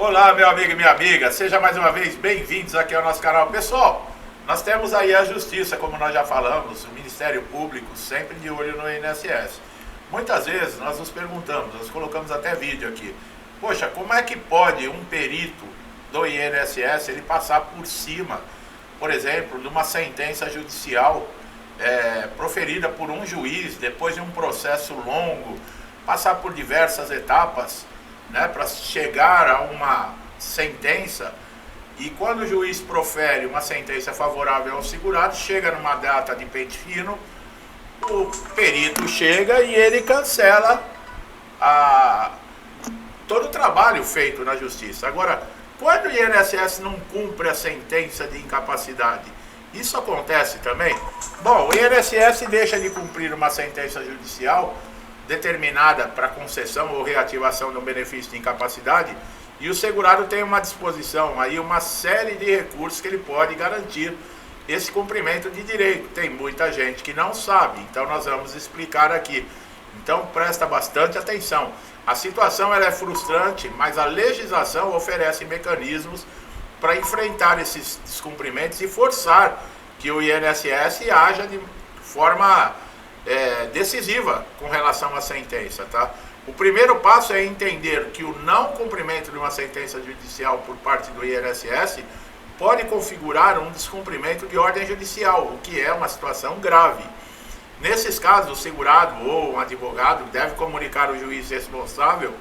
Olá, meu amigo e minha amiga, seja mais uma vez bem-vindos aqui ao nosso canal. Pessoal, nós temos aí a Justiça, como nós já falamos, o Ministério Público, sempre de olho no INSS. Muitas vezes nós nos perguntamos, nós colocamos até vídeo aqui, poxa, como é que pode um perito do INSS ele passar por cima, por exemplo, de uma sentença judicial proferida por um juiz, depois de um processo longo, passar por diversas etapas, né, para chegar a uma sentença, e quando o juiz profere uma sentença favorável ao segurado, chega numa data de pente fino, o perito chega e ele cancela todo o trabalho feito na justiça. Agora, quando o INSS não cumpre a sentença de incapacidade, isso acontece também? Bom, o INSS deixa de cumprir uma sentença judicial determinada para concessão ou reativação de um benefício de incapacidade, e o segurado tem uma disposição, aí uma série de recursos que ele pode garantir esse cumprimento de direito. Tem muita gente que não sabe, então nós vamos explicar aqui. Então presta bastante atenção. A situação ela é frustrante, mas a legislação oferece mecanismos para enfrentar esses descumprimentos e forçar que o INSS haja de forma decisiva com relação à sentença, tá? O primeiro passo é entender que o não cumprimento de uma sentença judicial por parte do INSS pode configurar um descumprimento de ordem judicial, o que é uma situação grave. Nesses casos, o segurado ou um advogado deve comunicar ao juiz responsável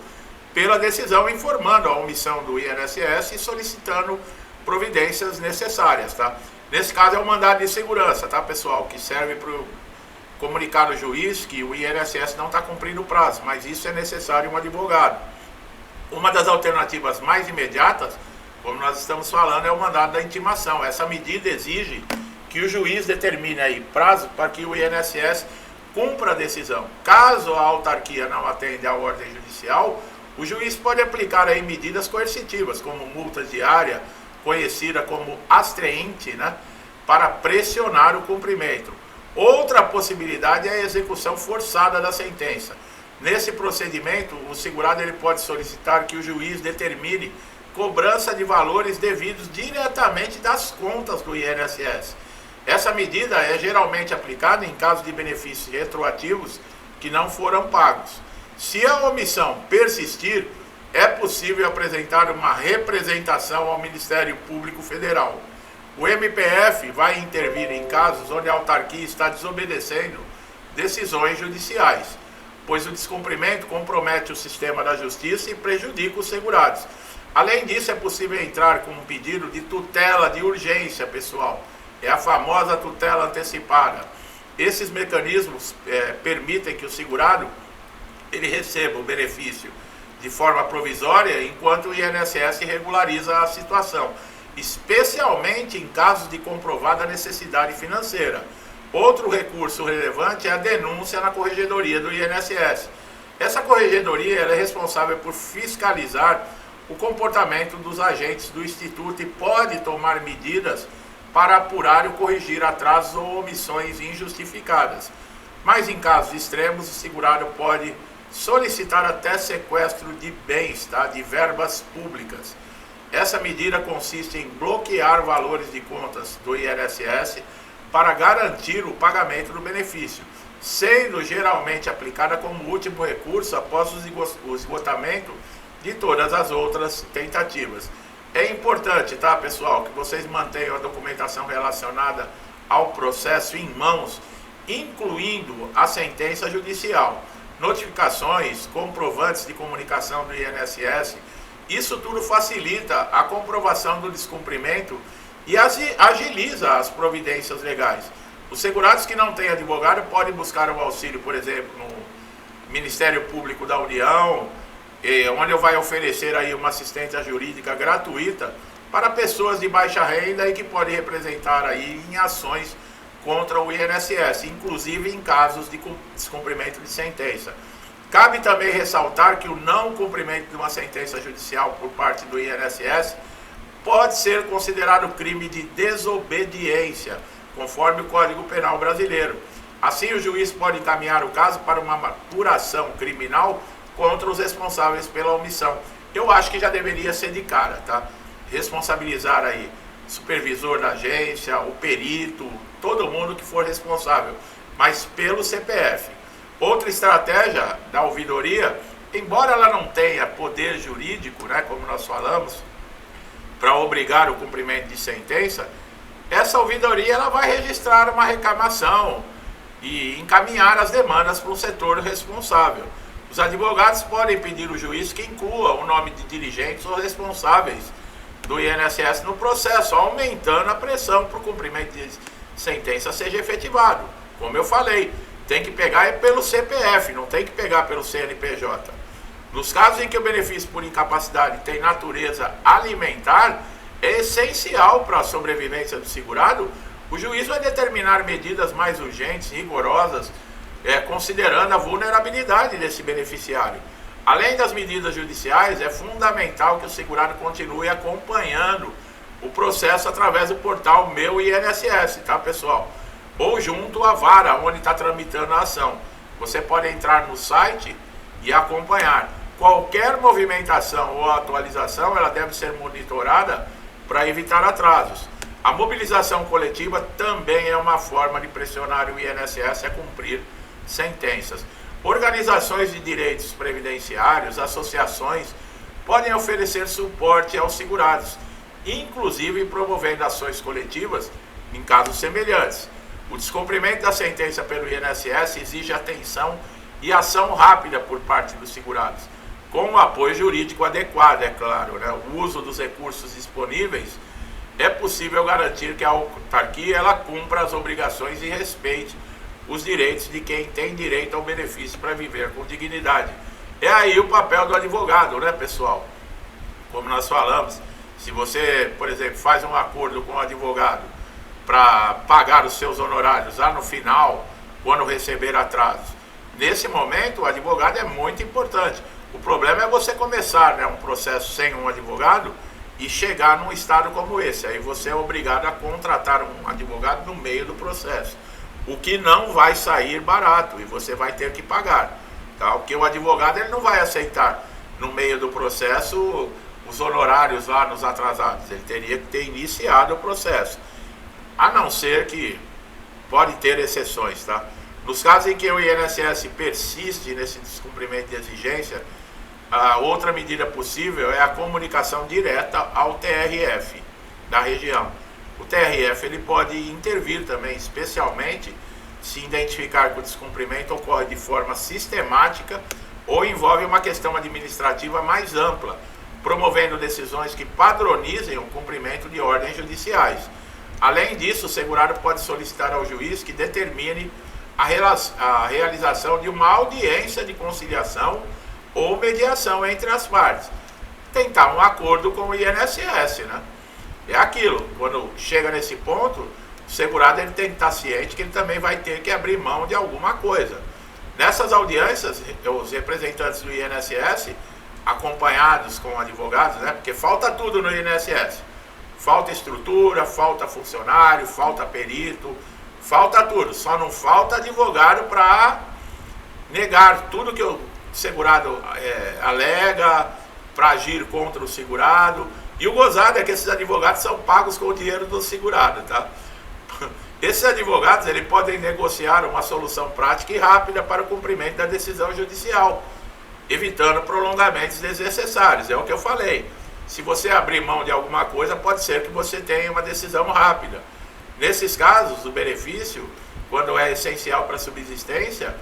pela decisão, informando a omissão do INSS e solicitando providências necessárias, tá? Nesse caso é o mandado de segurança, tá, pessoal, que serve para comunicar ao juiz que o INSS não está cumprindo o prazo, mas isso é necessário um advogado. Uma das alternativas mais imediatas, como nós estamos falando, é o mandado da intimação. Essa medida exige que o juiz determine aí prazo para que o INSS cumpra a decisão. Caso a autarquia não atenda à ordem judicial, o juiz pode aplicar aí medidas coercitivas, como multa diária, conhecida como astraente, né, para pressionar o cumprimento. Outra possibilidade é a execução forçada da sentença. Nesse procedimento, o segurado ele pode solicitar que o juiz determine cobrança de valores devidos diretamente das contas do INSS. Essa medida é geralmente aplicada em caso de benefícios retroativos que não foram pagos. Se a omissão persistir, é possível apresentar uma representação ao Ministério Público Federal. O MPF vai intervir em casos onde a autarquia está desobedecendo decisões judiciais, pois o descumprimento compromete o sistema da justiça e prejudica os segurados. Além disso, é possível entrar com um pedido de tutela de urgência, pessoal. É a famosa tutela antecipada. Esses mecanismos permitem que o segurado ele receba o benefício de forma provisória, enquanto o INSS regulariza a situação, especialmente em casos de comprovada necessidade financeira. Outro recurso relevante é a denúncia na corregedoria do INSS. Essa corregedoria ela é responsável por fiscalizar o comportamento dos agentes do Instituto e pode tomar medidas para apurar ou corrigir atrasos ou omissões injustificadas. Mas em casos extremos, o segurado pode solicitar até sequestro de bens, tá? De verbas públicas. Essa medida consiste em bloquear valores de contas do INSS para garantir o pagamento do benefício, sendo geralmente aplicada como último recurso após o esgotamento de todas as outras tentativas. É importante, tá, pessoal, que vocês mantenham a documentação relacionada ao processo em mãos, incluindo a sentença judicial, notificações, comprovantes de comunicação do INSS. Isso tudo facilita a comprovação do descumprimento e agiliza as providências legais. Os segurados que não têm advogado podem buscar o auxílio, por exemplo, no Ministério Público da União, onde vai oferecer aí uma assistência jurídica gratuita para pessoas de baixa renda e que pode representar aí em ações contra o INSS, inclusive em casos de descumprimento de sentença. Cabe também ressaltar que o não cumprimento de uma sentença judicial por parte do INSS pode ser considerado crime de desobediência, conforme o Código Penal brasileiro. Assim, o juiz pode encaminhar o caso para uma apuração criminal contra os responsáveis pela omissão. eu acho que já deveria ser de cara, tá? Responsabilizar aí o supervisor da agência, o perito, todo mundo que for responsável, mas pelo CPF. Outra estratégia da ouvidoria, embora ela não tenha poder jurídico, né, como nós falamos, para obrigar o cumprimento de sentença, essa ouvidoria ela vai registrar uma reclamação e encaminhar as demandas para o setor responsável. Os advogados podem pedir ao juiz que inclua o nome de dirigentes ou responsáveis do INSS no processo, aumentando a pressão para o cumprimento de sentença seja efetivado. Como eu falei, tem que pegar pelo CPF, não tem que pegar pelo CNPJ. Nos casos em que o benefício por incapacidade tem natureza alimentar, é essencial para a sobrevivência do segurado, o juiz vai determinar medidas mais urgentes, rigorosas, considerando a vulnerabilidade desse beneficiário. Além das medidas judiciais, é fundamental que o segurado continue acompanhando o processo através do portal Meu INSS, tá, pessoal? Ou junto à vara onde está tramitando a ação. Você pode entrar no site e acompanhar. Qualquer movimentação ou atualização, ela deve ser monitorada para evitar atrasos. A mobilização coletiva também é uma forma de pressionar o INSS a cumprir sentenças. Organizações de direitos previdenciários, associações, podem oferecer suporte aos segurados, inclusive promovendo ações coletivas em casos semelhantes. O descumprimento da sentença pelo INSS exige atenção e ação rápida por parte dos segurados, com o apoio jurídico adequado, é claro, né? O uso dos recursos disponíveis, é possível garantir que a autarquia ela cumpra as obrigações e respeite os direitos de quem tem direito ao benefício para viver com dignidade. É aí o papel do advogado, né, pessoal? Como nós falamos, se você, por exemplo, faz um acordo com o advogado para pagar os seus honorários lá no final, quando receber atrasos, nesse momento o advogado é muito importante. O problema é você começar, né, um processo sem um advogado e chegar num estado como esse. Aí você é obrigado a contratar um advogado no meio do processo, o que não vai sair barato e você vai ter que pagar, tá? Porque o advogado ele não vai aceitar no meio do processo os honorários lá nos atrasados, ele teria que ter iniciado o processo, a não ser que pode ter exceções, tá? Nos casos em que o INSS persiste nesse descumprimento de exigência, a outra medida possível é a comunicação direta ao TRF da região. O TRF ele pode intervir também, especialmente se identificar que o descumprimento ocorre de forma sistemática ou envolve uma questão administrativa mais ampla, promovendo decisões que padronizem o cumprimento de ordens judiciais. Além disso, o segurado pode solicitar ao juiz que determine a realização de uma audiência de conciliação ou mediação entre as partes. Tentar um acordo com o INSS, né? É aquilo, quando chega nesse ponto, o segurado ele tem que estar ciente que ele também vai ter que abrir mão de alguma coisa. Nessas audiências, os representantes do INSS, acompanhados com advogados, né? Porque falta tudo no INSS. Falta estrutura, falta funcionário, falta perito, falta tudo. Só não falta advogado para negar tudo que o segurado alega, para agir contra o segurado. E o gozado é que esses advogados são pagos com o dinheiro do segurado, tá? Esses advogados eles podem negociar uma solução prática e rápida para o cumprimento da decisão judicial, evitando prolongamentos desnecessários. É o que eu falei. Se você abrir mão de alguma coisa, pode ser que você tenha uma decisão rápida. Nesses casos, o benefício, quando é essencial para a subsistência,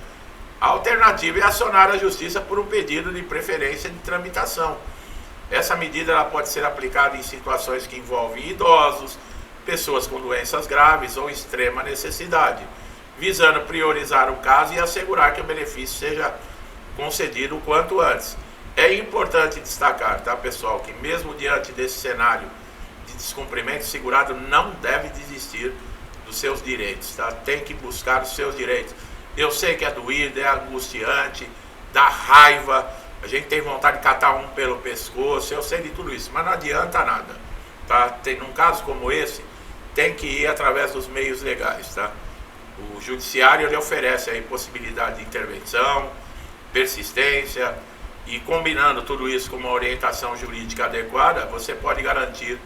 a alternativa é acionar a justiça por um pedido de preferência de tramitação. Essa medida ela pode ser aplicada em situações que envolvem idosos, pessoas com doenças graves ou extrema necessidade, visando priorizar o caso e assegurar que o benefício seja concedido o quanto antes. É importante destacar, tá, pessoal, que mesmo diante desse cenário de descumprimento, o segurado não deve desistir dos seus direitos, tá? Tem que buscar os seus direitos. Eu sei que é doído, é angustiante, dá raiva, a gente tem vontade de catar um pelo pescoço, eu sei de tudo isso, mas não adianta nada, tá? Num caso como esse, tem que ir através dos meios legais, tá? O judiciário ele oferece aí possibilidade de intervenção, persistência, e combinando tudo isso com uma orientação jurídica adequada, você pode garantir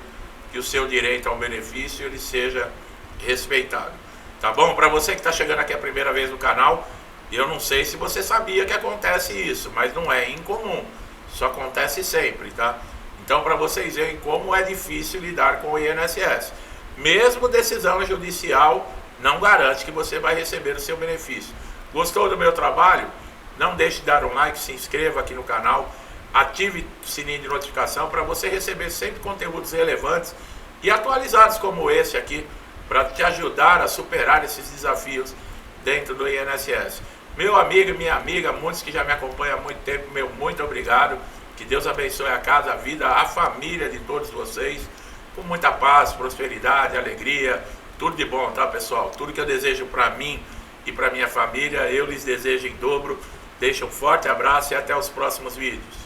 que o seu direito ao benefício ele seja respeitado. Tá bom? Para você que está chegando aqui a primeira vez no canal, eu não sei se você sabia que acontece isso, mas não é incomum. Isso acontece sempre, tá? Então, para vocês verem como é difícil lidar com o INSS. Mesmo decisão judicial não garante que você vai receber o seu benefício. Gostou do meu trabalho? Não deixe de dar um like, se inscreva aqui no canal, ative o sininho de notificação para você receber sempre conteúdos relevantes e atualizados como esse aqui, para te ajudar a superar esses desafios dentro do INSS. Meu amigo e minha amiga, muitos que já me acompanham há muito tempo, meu muito obrigado. Que Deus abençoe a casa, a vida, a família de todos vocês, com muita paz, prosperidade, alegria, tudo de bom, tá, pessoal? Tudo que eu desejo para mim e para minha família, eu lhes desejo em dobro. Deixo um forte abraço e até os próximos vídeos.